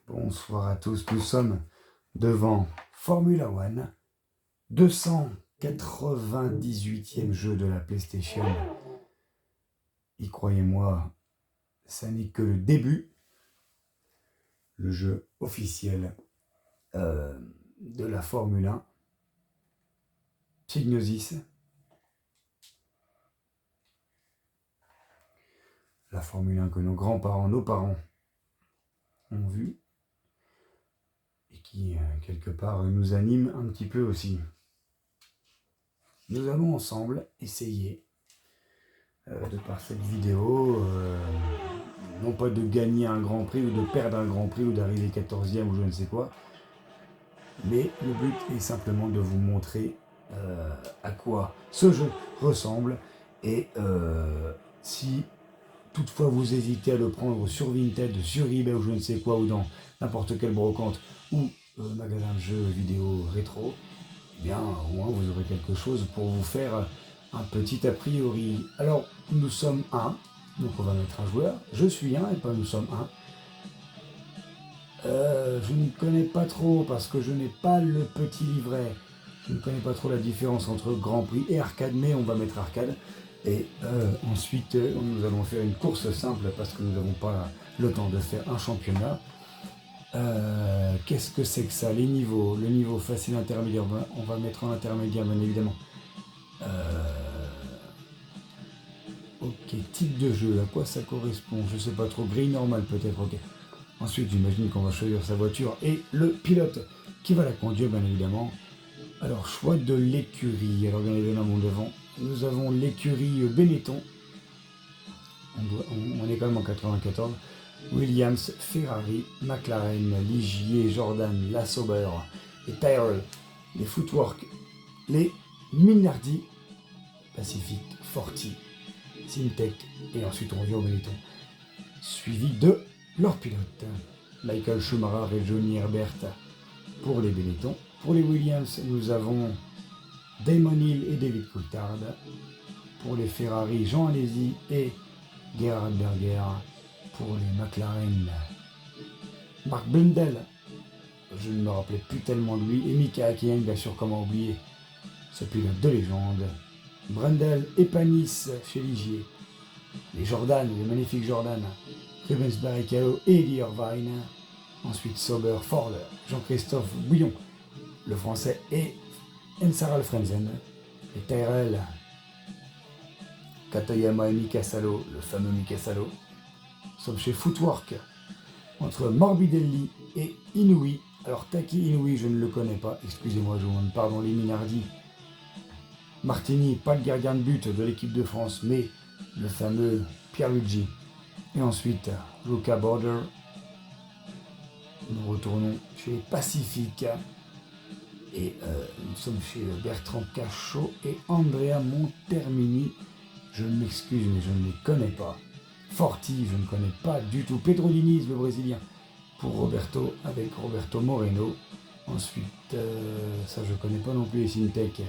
Bonsoir à tous, nous sommes devant Formula One, 298e jeu de la PlayStation. Et croyez-moi, ça n'est que le début, le jeu officiel de la Formule 1. Psygnosis, la Formule 1 que nos grands-parents, nos parents ont vue et qui, quelque part, nous anime un petit peu aussi. Nous allons ensemble essayer, de par cette vidéo, non pas de gagner un grand prix ou de perdre un grand prix ou d'arriver 14e ou je ne sais quoi, mais le but est simplement de vous montrer à quoi ce jeu ressemble et si toutefois vous hésitez à le prendre sur Vinted, sur eBay ou je ne sais quoi ou dans n'importe quelle brocante ou magasin de jeux vidéo rétro, eh bien au moins vous aurez quelque chose pour vous faire un petit a priori. Alors nous sommes un, donc on va mettre un joueur, je suis un et pas nous sommes un. Je ne connais pas trop parce que je n'ai pas le petit livret. Je ne connais pas trop la différence entre Grand Prix et arcade, mais on va mettre arcade. Et ensuite, nous allons faire une course simple parce que nous n'avons pas le temps de faire un championnat. Qu'est-ce que c'est que ça? Les niveaux, le niveau facile intermédiaire, on va mettre en intermédiaire bien évidemment. Ok, type de jeu, à quoi ça correspond? Je sais pas trop, grille normale peut-être, ok. Ensuite, j'imagine qu'on va choisir sa voiture et le pilote qui va la conduire, bien évidemment. Alors, choix de l'écurie. Alors, bien évidemment, devant, nous avons l'écurie Benetton. On est quand même en 94. Williams, Ferrari, McLaren, Ligier, Jordan, La Sauber, les Tyrrell, les Footwork, les Minardi, Pacific, Forti, Syntec, et ensuite on revient au Benetton. Suivi de leur pilote, Michael Schumacher et Johnny Herbert pour les Benetton. Pour les Williams, nous avons Damon Hill et David Coulthard. Pour les Ferrari, Jean Alesi et Gerhard Berger. Pour les McLaren, Mark Blundell, je ne me rappelais plus tellement de lui, et Mika Hakkinen, bien sûr, comment oublier ce pilote de légende. Brundle et Panis chez Ligier. Les Jordan, les magnifiques Jordan. Rubens Barrichello et Eddie Irvine. Ensuite Sauber, Ford, Jean-Christophe Bouillon, le français, et Ensara Frenzen. Et Tyrrell, Katayama et Mika Salo, le fameux Mika Salo. Nous sommes chez Footwork, entre Morbidelli et Inouï. Alors Taki Inouï, je ne le connais pas, excusez-moi, je vous demande pardon, les Minardi. Martini, pas le gardien de but de l'équipe de France, mais le fameux Pierluigi. Et ensuite, Luca Border. Nous retournons chez Pacific. Et nous sommes chez Bertrand Cachot et Andrea Montermini. Je m'excuse, mais je ne les connais pas. Forti, je ne connais pas du tout. Pedro Diniz, le Brésilien, pour Roberto, avec Roberto Moreno. Ensuite, ça je ne connais pas non plus, les Syntec.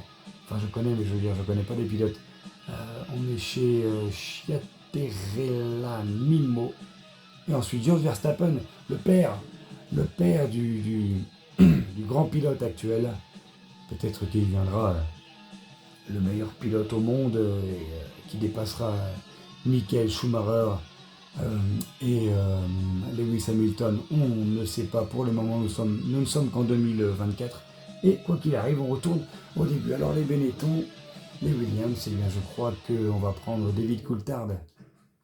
Enfin, je connais, mais je veux dire, je ne connais pas les pilotes. On est chez Chiaterella Mimo. Et ensuite, Jos Verstappen, le père du grand pilote actuel. Peut-être qu'il viendra le meilleur pilote au monde qui dépassera Michael Schumacher et Lewis Hamilton. On ne sait pas pour le moment, nous ne sommes qu'en 2024. Et quoi qu'il arrive, on retourne au début. Alors les Benetton, les Williams, eh bien, je crois qu'on va prendre David Coulthard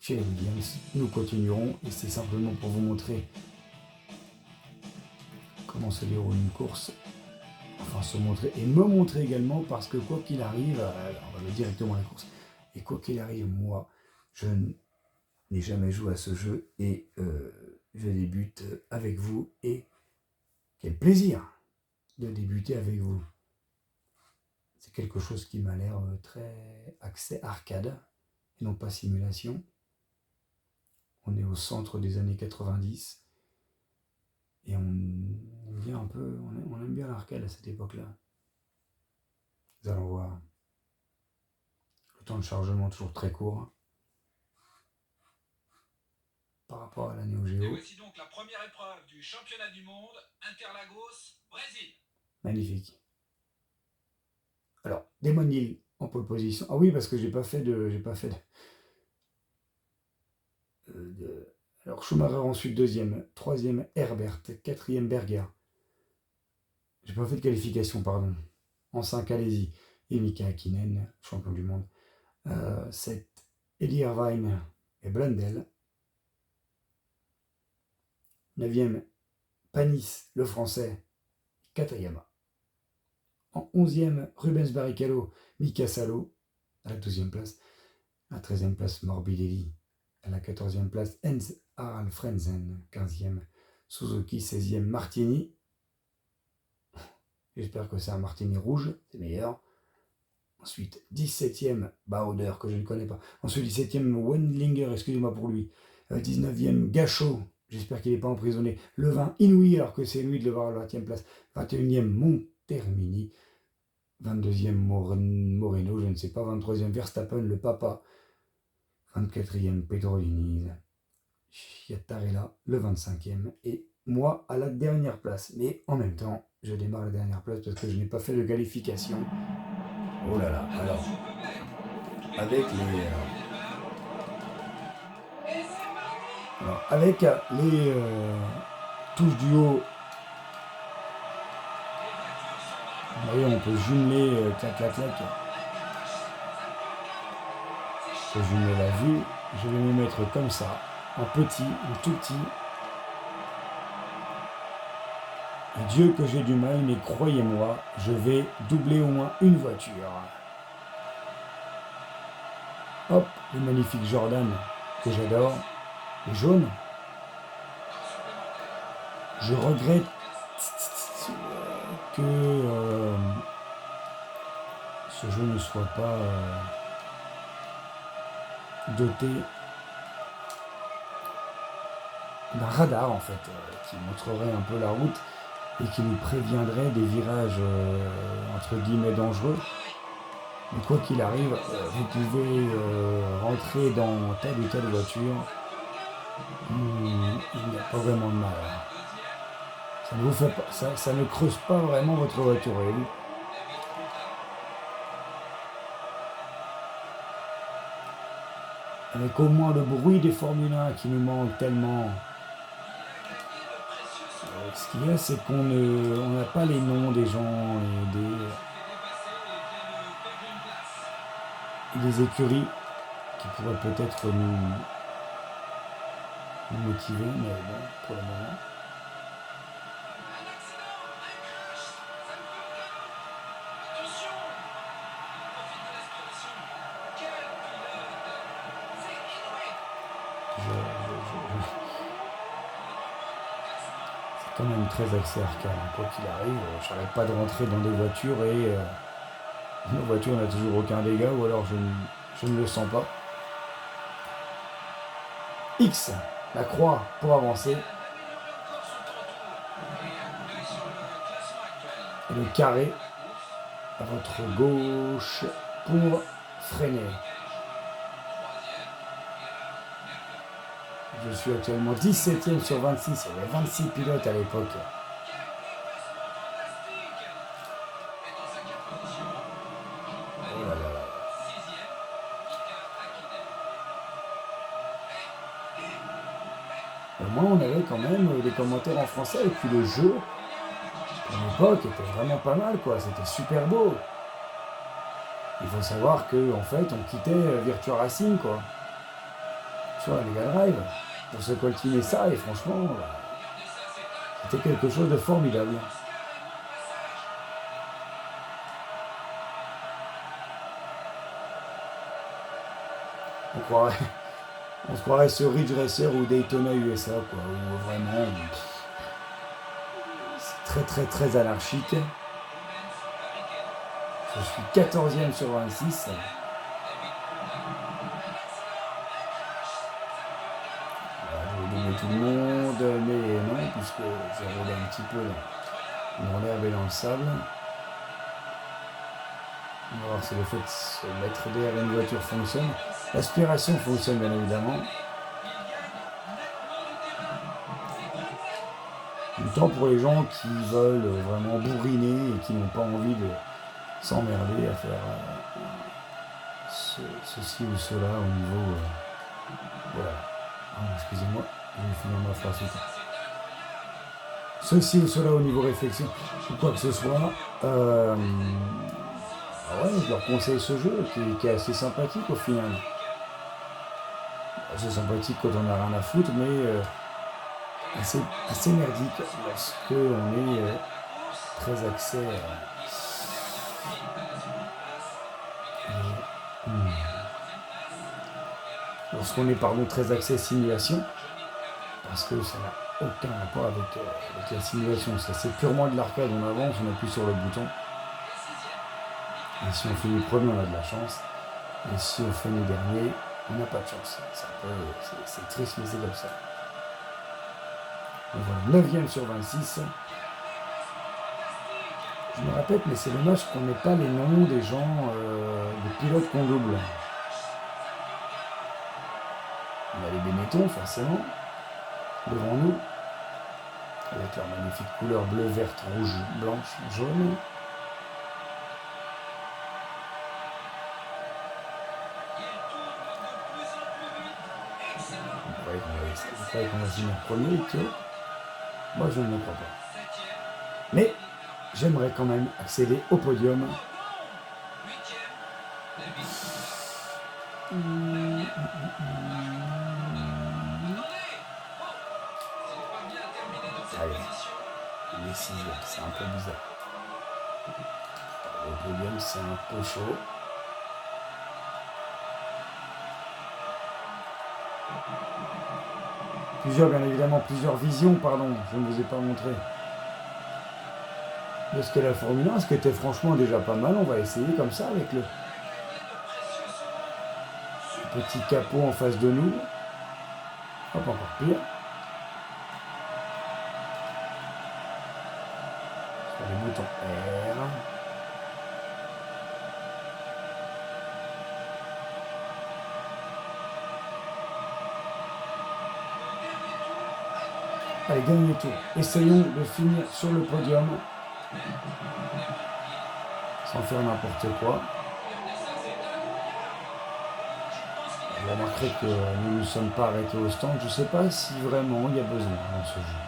chez les Williams. Nous continuerons et c'est simplement pour vous montrer comment se déroule une course. Enfin, se montrer et me montrer également parce que quoi qu'il arrive, on va mettre directement la course. Et quoi qu'il arrive, moi, je n'ai jamais joué à ce jeu et je débute avec vous et quel plaisir de débuter avec vous. C'est quelque chose qui m'a l'air très axé arcade et non pas simulation. On est au centre des années 90 et on aime bien un peu, on aime bien l'arcade à cette époque-là. Nous allons voir. Le temps de chargement toujours très court. par rapport à la Neo Et Geo. voici donc la première épreuve du championnat du monde, Interlagos, Brésil. Magnifique. Alors, Damon Hill en pole position. Ah oui, parce que j'ai pas fait de. Alors, Schumacher ensuite deuxième, troisième Herbert, quatrième Berger. J'ai pas fait de qualification, pardon. En 5, allez-y. Et Mika Hakkinen, champion du monde. 7, Eddie Irvine et Blundell. 9e, Panis, le français, Katayama. En 11e, Rubens Barrichello, Mika Salo, à la 12e place. À la 13e place, Morbidelli. À la 14e place, Heinz Harald Frenzen. 15e, Suzuki. 16e, Martini. J'espère que c'est un Martini rouge, c'est meilleur. Ensuite, 17e, Bauder, que je ne connais pas. Ensuite, 17e, Wendlinger, excusez-moi pour lui. 19e, Gachot, j'espère qu'il n'est pas emprisonné. Le 20, Inouï, alors que c'est lui de le voir à la 20e place. 21e, Montermini. 22e, Moreno, je ne sais pas. 23e, Verstappen, le papa. 24e, Pedro Diniz. Chiattarella, le 25e. Et moi, à la dernière place. Mais en même temps, je démarre à la dernière place parce que je n'ai pas fait de qualification. Oh là là, alors, avec les touches du haut, vous voyez, on peut jumeler, clac, clac, clac. Je peux jumeler la vue, je vais me mettre comme ça, en petit, en tout petit. Et Dieu que j'ai du mal, mais croyez-moi, je vais doubler au moins une voiture. Hop, le magnifique Jordan que j'adore, les jaunes. Je regrette que ce jeu ne soit pas doté d'un radar en fait, qui montrerait un peu la route et qui nous préviendrait des virages entre guillemets dangereux. Mais quoi qu'il arrive, vous pouvez rentrer dans telle ou telle voiture. Il n'y a pas vraiment de mal. Ça ne, vous fait pas, ça ne creuse pas vraiment votre voiture. Avec au moins le bruit des Formule 1 qui nous manque tellement. Ce qu'il y a, c'est qu'on n'a pas les noms des gens et des écuries qui pourraient peut-être nous motiver, mais bon, pour le moment. C'est quand même très axé arcade, quoi qu'il arrive. J'arrête pas de rentrer dans des voitures et nos voitures n'a toujours aucun dégât, ou alors je ne le sens pas. X, la croix pour avancer. Et le carré à votre gauche pour freiner. Je suis actuellement 17e sur 26, il y avait 26 pilotes à l'époque. Oh là là là. Au moins on avait quand même des commentaires en français et puis le jeu, à l'époque, était vraiment pas mal quoi, c'était super beau. Il faut savoir que en fait on quittait Virtua Racing quoi. Sur la Mega Drive, pour se coltiner ça, et franchement, c'était quelque chose de formidable. On se croirait sur Ridge Racer ou Daytona USA, quoi, où vraiment, c'est très très très anarchique. Je suis 14e sur 26. Tout le monde, mais non, puisque j'ai roulé un petit peu dans l'herbe et dans le sable. On va voir si le fait de se mettre derrière une voiture fonctionne. L'aspiration fonctionne bien évidemment. Du temps pour les gens qui veulent vraiment bourriner et qui n'ont pas envie de s'emmerder à faire ceci ou cela au niveau... voilà. Ah, excusez-moi, je vais finir ma phrase. Ceci ou cela au niveau réflexion, ou quoi que ce soit. Ah ouais, je leur conseille ce jeu qui est assez sympathique au final. Assez sympathique quand on n'a rien à foutre, mais assez merdique parce qu'on est très axé. Lorsqu'on est très axé simulation, parce que ça n'a aucun rapport avec la simulation. Ça c'est purement de l'arcade, on avance, on appuie sur le bouton. Et si on finit premier, on a de la chance. Et si on finit dernier, on n'a pas de chance. C'est triste, mais c'est comme ça. Et voilà, 9ème sur 26. Je me répète, mais c'est dommage qu'on n'ait pas les noms des gens, des pilotes qu'on double. On a les Benetton, forcément, devant nous, avec leur magnifique couleur bleu, verte, rouge, blanche, jaune. Vous croyez qu'on va finir premier, Théo? Moi, je ne le crois pas. Mais j'aimerais quand même accéder au podium. Allez, il est 6 heures, c'est un peu bizarre. Le podium, c'est un peu chaud. Bien évidemment, plusieurs visions, pardon, je ne vous ai pas montré. De ce qu'est la Formule 1, ce qui était franchement déjà pas mal. On va essayer comme ça avec le petit capot en face de nous. Hop, encore pire. Sur les boutons R. Allez, dernier tour. Essayons de finir sur le podium. Sans faire n'importe quoi. Vous remarquerez que nous ne sommes pas arrêtés au stand. Je ne sais pas si vraiment il y a besoin dans ce jeu.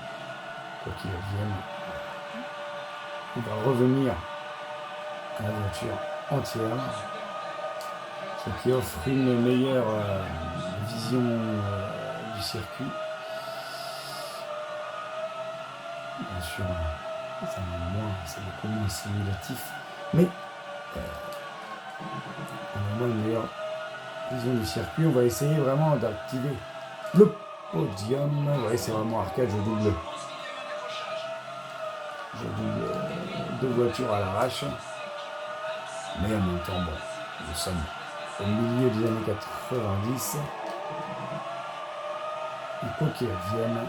Quoi qu'il advienne, on va revenir à la voiture entière. Ce qui offre une meilleure vision du circuit. Bien sûr, c'est beaucoup moins simulatif, mais on a une meilleure vision du circuit. On va essayer vraiment d'activer le podium. Vous voyez, c'est vraiment arcade, je double deux voitures à l'arrache. Mais en même temps, bon, nous sommes au milieu des années 90. Et quoi qu'il advienne,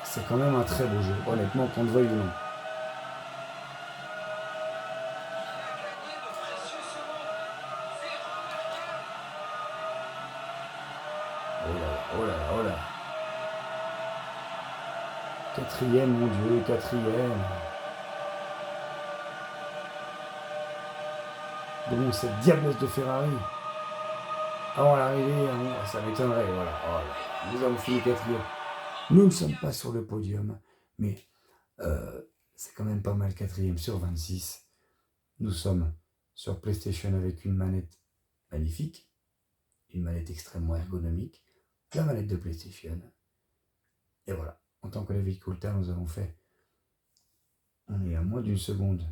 c'est quand même un très beau jeu, honnêtement, qu'on le veuille ou non. Oh là. Quatrième, mon Dieu, quatrième. Bon, cette diablesse de Ferrari. Avant l'arrivée, ça m'étonnerait, voilà. Oh, nous avons fini quatrième. Nous ne sommes pas sur le podium, mais c'est quand même pas mal, 4e sur 26. Nous sommes sur PlayStation avec une manette magnifique, une manette extrêmement ergonomique, la manette de PlayStation. Et voilà, en tant que la véhicultaire, nous avons fait, on est à moins d'une seconde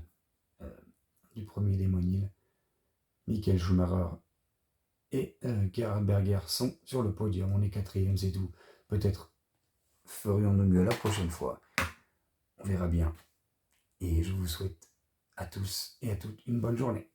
du premier démonil. Michael Schumacher et Gerhard Berger sont sur le podium. On est 4e, c'est tout. Peut-être ferions-nous mieux la prochaine fois. On verra bien. Et je vous souhaite à tous et à toutes une bonne journée.